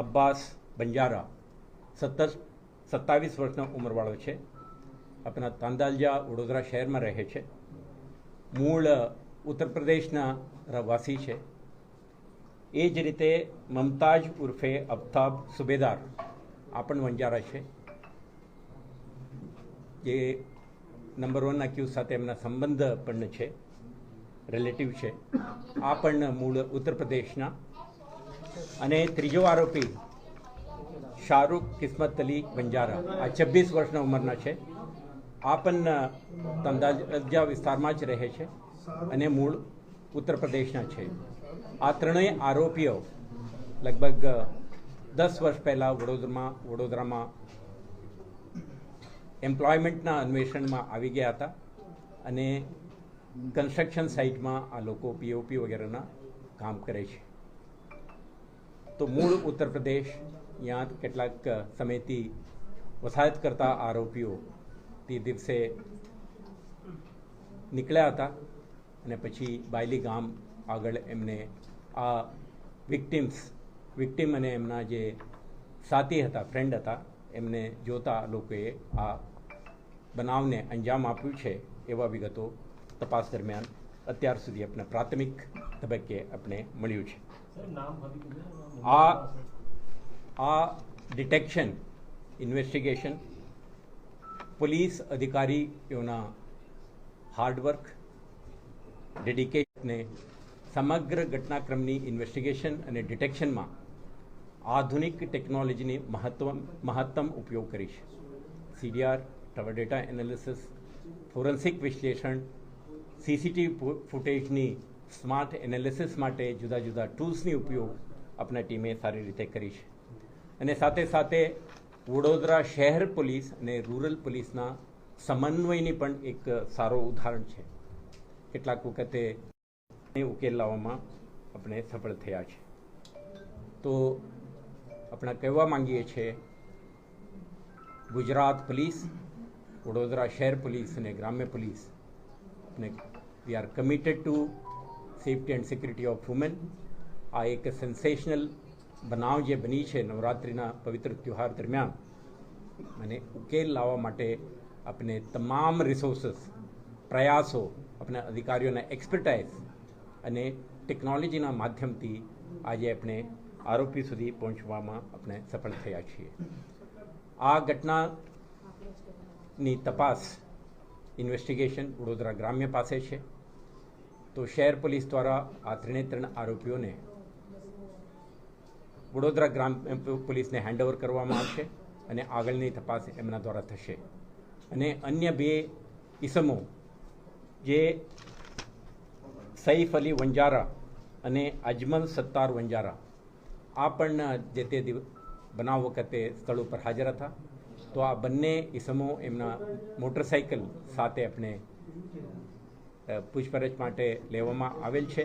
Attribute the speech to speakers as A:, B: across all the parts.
A: અબ્બાસ બંજારા 27 વર્ષનો ઉંમરવાળો છે. આપણા તાંદાલજા વડોદરા શહેરમાં રહે છે. મૂળ ઉત્તર પ્રદેશના રહેવાસી છે. એ જ રીતે મમતાજ ઉર્ફે અફતાબ સુબેદાર આ પણ વંજારા છે, જે નંબર 1 અક્યુઝ સાથે એમના સંબંધ પણ છે, રિલેટિવ છે. આ પણ મૂળ ઉત્તર પ્રદેશના. અને ત્રીજો આરોપી શાહરૂખ કિસ્મત અલી બંજારા આ 26 વર્ષના ઉંમરના છે. આ પણ તંદાજા વિસ્તારમાં જ રહે છે અને મૂળ ઉત્તર પ્રદેશના છે. આ ત્રણેય આરોપીઓ લગભગ 10 વર્ષ પહેલાં વડોદરામાં એમ્પ્લોયમેન્ટના અન્વેષણમાં આવી ગયા હતા અને કન્સ્ટ્રક્શન સાઇટમાં આ લોકો પીઓપી વગેરેના કામ કરે છે. તો મૂળ ઉત્તર પ્રદેશ, ત્યાં કેટલાક સમયથી વસાહત કરતા આરોપીઓ તે દિવસે નીકળ્યા હતા અને પછી બાયલી ગામ આગળ એમને આ વિક્ટિમ અને એમના જે સાથી હતા, ફ્રેન્ડ હતા, એમને જોતા લોકોએ આ બનાવને અંજામ આપ્યું છે એવા વિગતો તપાસ દરમિયાન અત્યાર સુધી આપણે પ્રાથમિક તબક્કે આપણે મળ્યું છે. આ ડિટેક્શન ઇન્વેસ્ટિગેશન પોલીસ અધિકારીઓના હાર્ડવર્ક, ડેડિકેશનને સમગ્ર ઘટનાક્રમની ઇન્વેસ્ટિગેશન અને ડિટેક્શનમાં આધુનિક ટેકનોલોજીની મહત્તમ ઉપયોગ કરી છે. CDR, tower data analysis, forensic વિશ્લેષણ, CCTV ફૂટેજની સ્માર્ટ એનાલિસિસ માટે જુદા જુદા ટૂલ્સની ઉપયોગ આપણા ટીમે સારી રીતે કરી છે. અને સાથે સાથે વડોદરા શહેર પોલીસ અને રૂરલ પોલીસના સમન્વયની પણ એક સારો ઉદાહરણ છે. કેટલાક વખતે ઉકેલ લાવવામાં આપણે સફળ થયા છે. તો આપણે કહેવા માંગીએ છીએ, ગુજરાત પોલીસ, વડોદરા શહેર પોલીસ અને ગ્રામ્ય police we are committed to safety and security of women. આ એક સેન્સેશનલ બનાવ જે બની છે નવરાત્રિના પવિત્ર તહેવાર દરમિયાન, અને ઉકેલ લાવવા માટે આપણે તમામ રિસોર્સિસ, પ્રયાસો, આપણા અધિકારીઓના એક્સપર્ટાઇઝ અને ટેકનોલોજીના માધ્યમથી આજે આપણે આરોપી સુધી પહોંચવામાં આપણે સફળ થયા છીએ. આ ઘટનાની તપાસ ઇન્વેસ્ટિગેશન વડોદરા ગ્રામ્ય પાસે છે. તો શહેર પોલીસ દ્વારા આ ત્રણે આરોપીઓને વડોદરા ગ્રામ્ય પોલીસને હેન્ડઓવર કરવામાં આવશે અને આગળની તપાસ એમના દ્વારા થશે. અને અન્ય 2 ઇસમો જે સૈફ અલી વંજારા અને અજમલ સત્તાર વંજારા આ પણ જે તે બનાવ વખતે સ્થળ ઉપર હાજર હતા. તો આ બંને ઇસમો એમના મોટરસાઇકલ સાથે આપણે પૂછપરછ માટે લેવામાં આવેલ છે.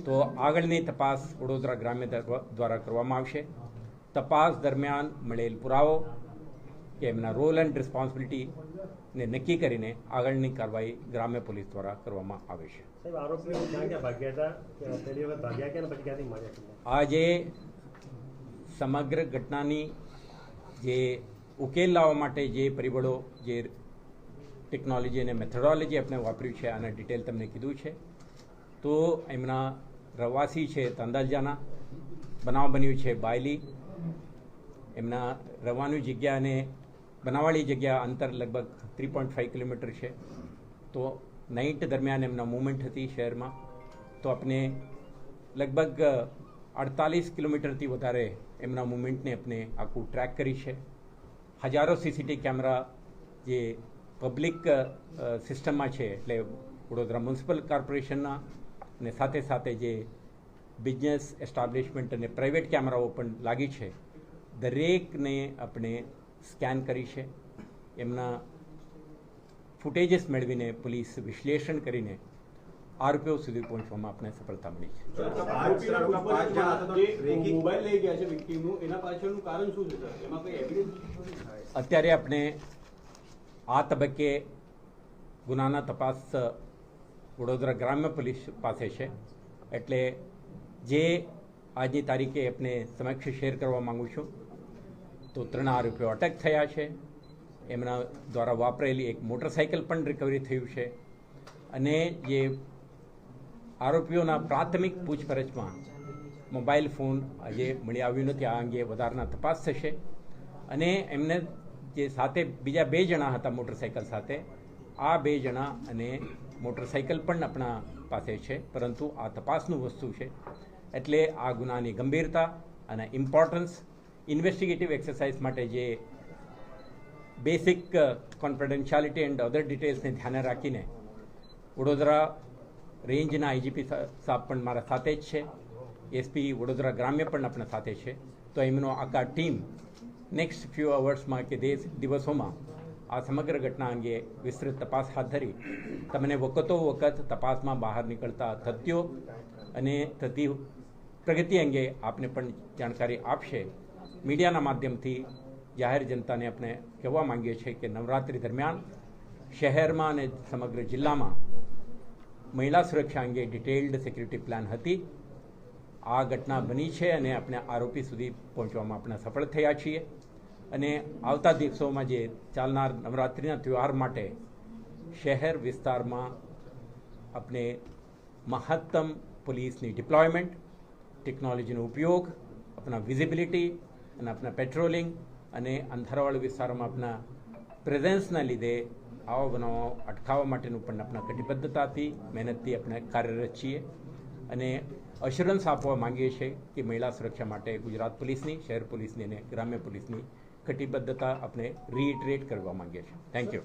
A: તો આગળની તપાસ વડોદરા ગ્રામ્ય દ્વારા કરવામાં આવશે. તપાસ દરમિયાન મળેલ પુરાવો કે એમના રોલ એન્ડ રિસ્પોન્સિબિલિટીને નક્કી કરીને આગળની કાર્યવાહી ગ્રામ્ય પોલીસ દ્વારા કરવામાં આવે છે. આ જે સમગ્ર ઘટનાની જે ઉકેલ લાવવા માટે જે પરિબળો, જે ટેકનોલોજી અને મેથોડોલોજી આપણે વાપર્યું છે, આના ડિટેલ તમને કીધું છે. તો એમના રહેવાસી છે તાંદાલજાના, બનાવ બન્યું છે બાયલી. એમના રહેવાની જગ્યા અને બનાવવાળી જગ્યા અંતર લગભગ 3.5 કિલોમીટર છે. તો નાઇટ દરમિયાન એમના મૂવમેન્ટ હતી શહેરમાં. તો આપણે લગભગ 48 કિલોમીટરથી વધારે એમના મૂવમેન્ટને આપણે આખું ટ્રેક કરી છે. હજારો CCTV કેમેરા જે પબ્લિક સિસ્ટમમાં છે, એટલે વડોદરા મ્યુનિસિપલ કોર્પોરેશનના અને સાથે સાથે જે બિઝનેસ એસ્ટાબ્લિશમેન્ટ અને પ્રાઇવેટ કેમેરાઓ પણ લાગી છે, દરેકને આપણે સ્કેન કરી છે. એમના ફૂટેજીસ મેળવીને પોલીસ વિશ્લેષણ કરીને આરોપીઓ સુધી પહોંચવામાં આપણે સફળતા મળી છે. અત્યારે આપણે આ તબક્કે ગુનાના તપાસ વડોદરા ગ્રામ્ય પોલીસ પાસે છે. એટલે જે આજની તારીખે આપને સમક્ષ શેર કરવા માગું છું તો 3 આરોપીઓ અટક થયા છે. એમના દ્વારા વાપરેલી એક મોટરસાઇકલ પણ રિકવરી થયું છે અને જે આરોપીઓના પ્રાથમિક પૂછપરછમાં મોબાઈલ ફોન આજે મળી આવ્યું નથી. આ અંગે વધારાના તપાસ થશે અને એમને જે સાથે બીજા 2 જણા હતા મોટરસાઇકલ સાથે, આ 2 જણા અને મોટરસાઇકલ પણ આપણા પાસે છે, પરંતુ આ તપાસનું વસ્તુ છે. એટલે આ ગુનાની ગંભીરતા અને ઇમ્પોર્ટન્સ ઇન્વેસ્ટિગેટિવ એક્સરસાઇઝ માટે જે બેસિક કોન્ફિડેન્શિયાલિટી એન્ડ અધર ડિટેલ્સને ધ્યાને રાખીને વડોદરા રેન્જના આઈજીપી સાહેબ પણ મારા સાથે જ છે, એસપી વડોદરા ગ્રામ્ય પણ આપણા સાથે છે. તો એમનો આખા ટીમ નેક્સ્ટ ફ્યુ અવર્સમાં કે દિવસોમાં આ સમગ્ર ઘટના અંગે વિસ્તૃત તપાસ હાથ ધરી તમને વખત તપાસમાં બહાર નીકળતા તથ્યો અને થતી પ્રગતિ અંગે આપને પણ જાણકારી આપશે. મીડિયાના માધ્યમથી જાહેર જનતાને આપણે કહેવા માંગીએ છીએ કે નવરાત્રિ દરમિયાન શહેરમાં અને સમગ્ર જિલ્લામાં મહિલા સુરક્ષા અંગે ડિટેલ્ડ સિક્યુરિટી પ્લાન હતી. આ ઘટના બની છે અને આપણે આરોપી સુધી પહોંચવામાં આપણે સફળ થયા છીએ અને આવતા દિવસોમાં જે ચાલનાર નવરાત્રિના તહેવાર માટે શહેર વિસ્તારમાં આપણે મહત્તમ પોલીસની ડિપ્લોયમેન્ટ, ટેકનોલોજીનો ઉપયોગ, આપણા વિઝિબિલિટી અને આપણા પેટ્રોલિંગ અને અંધારાવાળા વિસ્તારોમાં આપણા પ્રેઝન્સના લીધે આવા બનાવો અટકાવવા માટેનું પણ આપણા કટિબદ્ધતાથી મહેનતથી આપણે કાર્યરત છીએ અને અશ્યોરન્સ આપવા માંગીએ છીએ કે મહિલા સુરક્ષા માટે ગુજરાત પોલીસની, શહેર પોલીસની અને ગ્રામ્ય પોલીસની કટિબદ્ધતા આપણે રીઇટરેટ કરવા માંગીએ છીએ. Thank you.